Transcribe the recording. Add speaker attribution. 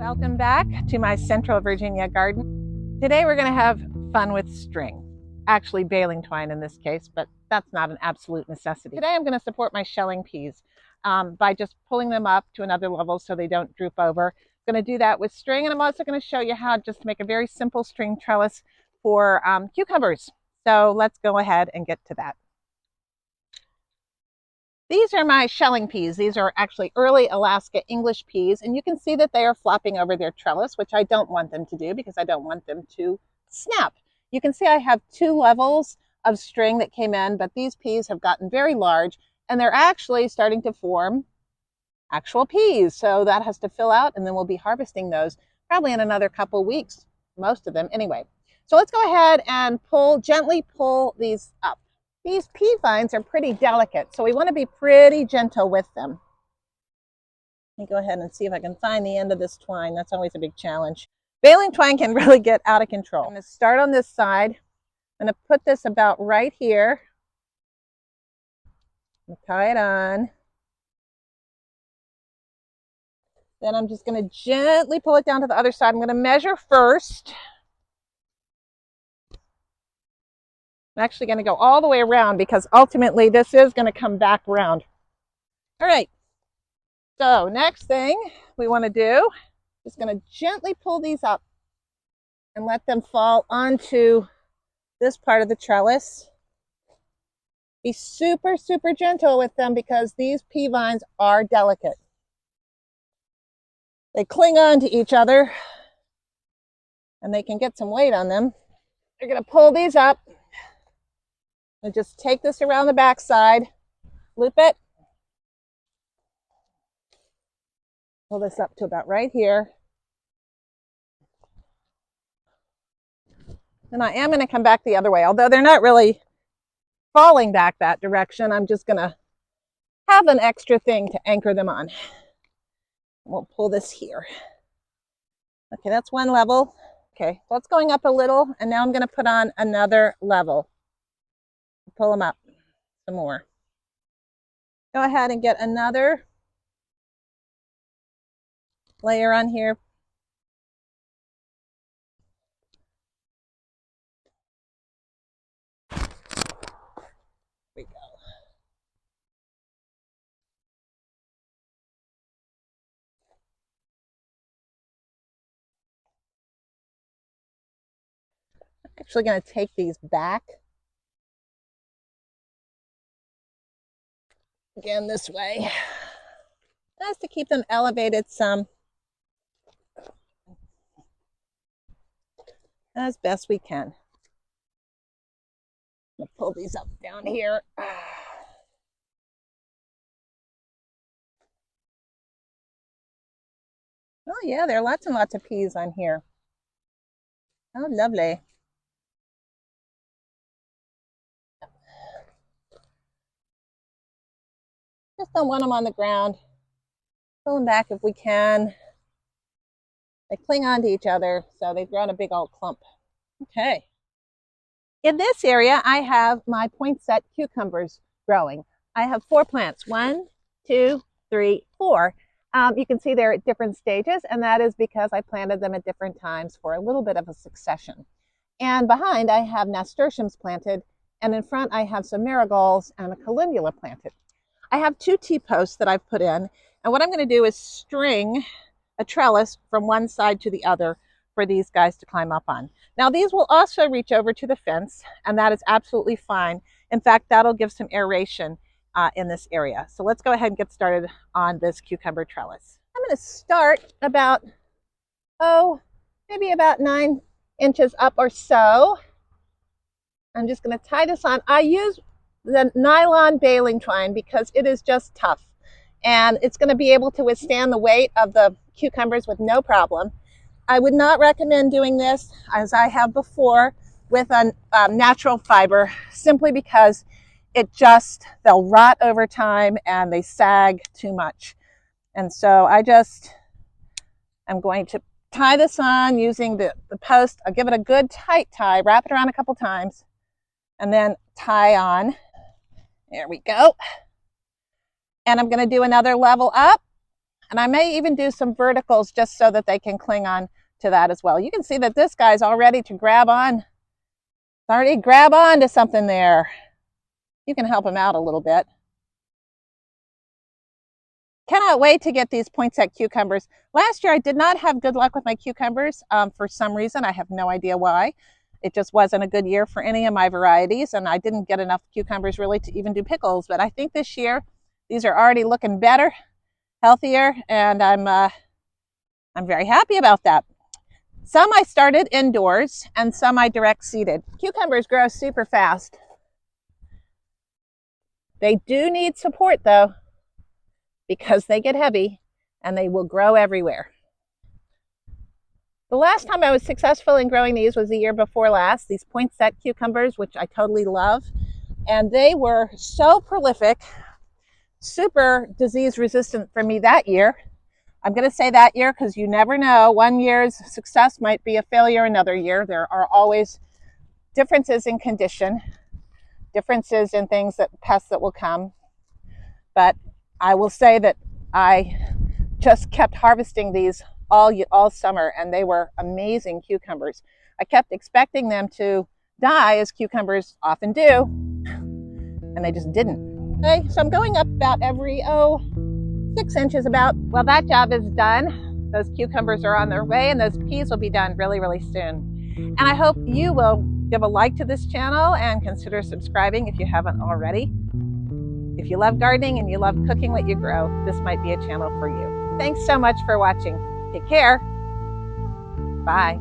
Speaker 1: Welcome back to my Central Virginia garden. Today we're going to have fun with string. Actually baling twine in this case, but that's not an absolute necessity. Today I'm going to support my shelling peas by just pulling them up to another level so they don't droop over. I'm going to do that with string, and I'm also going to show you how just to make a very simple string trellis for cucumbers. So let's go ahead and get to that. These are my shelling peas. These are actually early Alaska English peas, and you can see that they are flopping over their trellis, which I don't want them to do because I don't want them to snap. You can see I have two levels of string that came in, but these peas have gotten very large, and they're actually starting to form actual peas. So that has to fill out, and then we'll be harvesting those probably in another couple weeks, most of them anyway. So let's go ahead and gently pull these up. These pea vines are pretty delicate, so we want to be pretty gentle with them. Let me go ahead and see if I can find the end of this twine. That's always a big challenge. Baling twine can really get out of control. I'm going to start on this side. I'm going to put this about right here. Tie it on. Then I'm just going to gently pull it down to the other side. I'm going to measure first. I'm actually going to go all the way around because ultimately this is going to come back around. All right, so next thing we want to do is going to gently pull these up and let them fall onto this part of the trellis. Be super, super gentle with them because these pea vines are delicate. They cling on to each other and they can get some weight on them. You're going to pull these up. And just take this around the back side, loop it, pull this up to about right here. And I am going to come back the other way, although they're not really falling back that direction. I'm just going to have an extra thing to anchor them on. We'll pull this here. Okay, that's one level. Okay, that's going up a little, and now I'm going to put on another level. Pull them up some more. Go ahead and get another layer on here. Here we go. I'm actually going to take these back. Again, this way, just to keep them elevated some as best we can. I'm going to pull these up down here. Oh yeah, there are lots and lots of peas on here. Oh, lovely. Just don't want them on the ground. Pull them back if we can. They cling on to each other, so they've grown a big old clump. Okay. In this area, I have my poinsettia cucumbers growing. I have 4 plants. 1, 2, 3, 4. You can see they're at different stages, and that is because I planted them at different times for a little bit of a succession. And behind, I have nasturtiums planted, and in front, I have some marigolds and a calendula planted. I have 2 T-posts that I've put in, and what I'm going to do is string a trellis from one side to the other for these guys to climb up on. Now these will also reach over to the fence, and that is absolutely fine. In fact, that'll give some aeration in this area. So let's go ahead and get started on this cucumber trellis. I'm going to start about, maybe about 9 inches up or so. I'm just going to tie this on. I use the nylon baling twine because it is just tough, and it's going to be able to withstand the weight of the cucumbers with no problem. I would not recommend doing this, as I have before, with a natural fiber, simply because they'll rot over time and they sag too much. And so I'm going to tie this on using the post. I'll give it a good tight tie, wrap it around a couple times, and then tie on. There we go. And I'm going to do another level up. And I may even do some verticals just so that they can cling on to that as well. You can see that this guy's all ready to grab on. Already grab on to something there. You can help him out a little bit. Cannot wait to get these poinsettia cucumbers. Last year I did not have good luck with my cucumbers for some reason. I have no idea why. It just wasn't a good year for any of my varieties, and I didn't get enough cucumbers really to even do pickles. But I think this year these are already looking better, healthier, and I'm very happy about that. Some I started indoors and some I direct seeded. Cucumbers grow super fast. They do need support though, because they get heavy and they will grow everywhere. The last time I was successful in growing these was the year before last, these poinsettia cucumbers, which I totally love. And they were so prolific, super disease resistant for me that year. I'm going to say that year because you never know. One year's success might be a failure another year. There are always differences in condition, differences in things pests that will come. But I will say that I just kept harvesting these all summer, and they were amazing cucumbers. I kept expecting them to die, as cucumbers often do, and they just didn't. Okay, so I'm going up about every 6 inches about. Well, that job is done. Those cucumbers are on their way, and those peas will be done really, really soon. And I hope you will give a like to this channel and consider subscribing if you haven't already. If you love gardening and you love cooking what you grow, this might be a channel for you. Thanks so much for watching. Take care. Bye.